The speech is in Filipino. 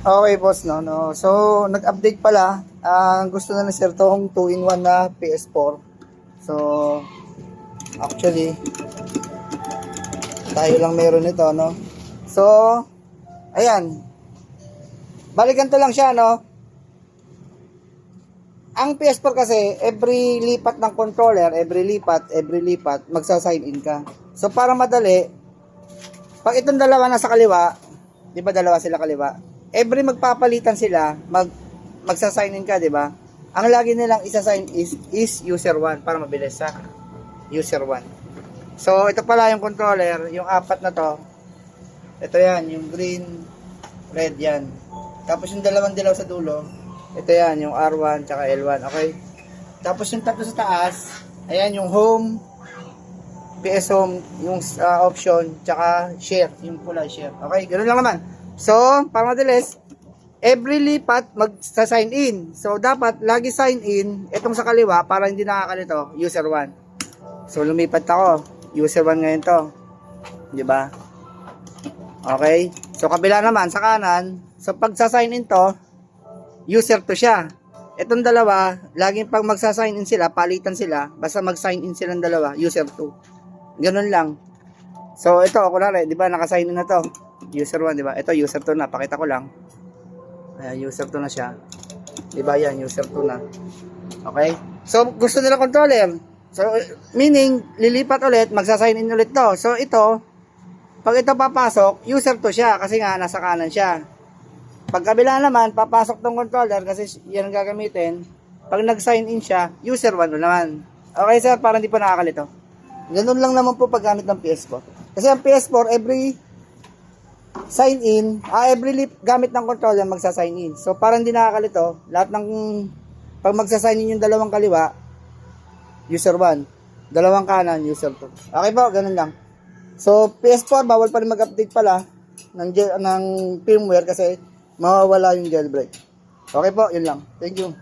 Okay, boss, no, no. So, nag-update pala. Gusto na ni Sir tong 2-in-1 na PS4. So, actually, tayo lang meron nito, no. So, ayan. Balikan to lang siya, no. Ang PS4 kasi, every lipat ng controller, every lipat, magsa-sign in ka. So, para madali, pag itong dalawa nasa kaliwa, di ba dalawa sila kaliwa? Every magpapalitan sila, magsa-sign in ka, di ba? Ang lagi nilang isa-sign is user 1 para mabilis sa user 1. So, ito pala yung controller, yung apat na to. Ito yan, yung green, red yan. Tapos yung dalawang dilaw sa dulo, ito yan, yung R1 tsaka L1, okay? Tapos yung tatlo sa taas, ayan yung home, PS Home, yung option, tsaka share, yung pula share. Okay, ganoon lang naman. So, para madalis, every lipat magsa-sign in. So, dapat lagi sign in, itong sa kaliwa, para hindi nakakalito, user 1. So, lumipat ako, user 1 ngayon to. Di ba? Okay? So, kabila naman, sa kanan, so pag sa-sign in to, user 2 siya. Itong dalawa, laging pag magsa-sign in sila, palitan sila, basta mag-sign in silang dalawa, user 2. Ganun lang. So, ito, kunwari, di ba, naka-sign in na to. User 1, di ba? Ito, user 2 na. Pakita ko lang. Ayan, user 2 na siya. Di ba, yan, user 2 na. Okay? So, gusto nila controller. So, meaning, lilipat ulit, magsa-sign in ulit to. So, ito, pag ito papasok, user 2 siya, kasi nga, nasa kanan siya. Pag kabila naman, papasok tong controller, kasi yan ang gagamitin. Pag nag-sign in siya, user 1 naman. Okay, sir, para hindi pa nakakalito. Ganun lang naman po paggamit ng PS4. Kasi ang PS4, every sign in, gamit ng controller, magsa-sign in. So, para hindi nakakalito, lahat ng, pag magsa-sign in yung dalawang kaliwa, user 1. Dalawang kanan, user 2. Okay po, ganun lang. So, PS4, bawal pa rin mag-update pala ng firmware kasi mawawala yung jailbreak. Okay po, yun lang. Thank you.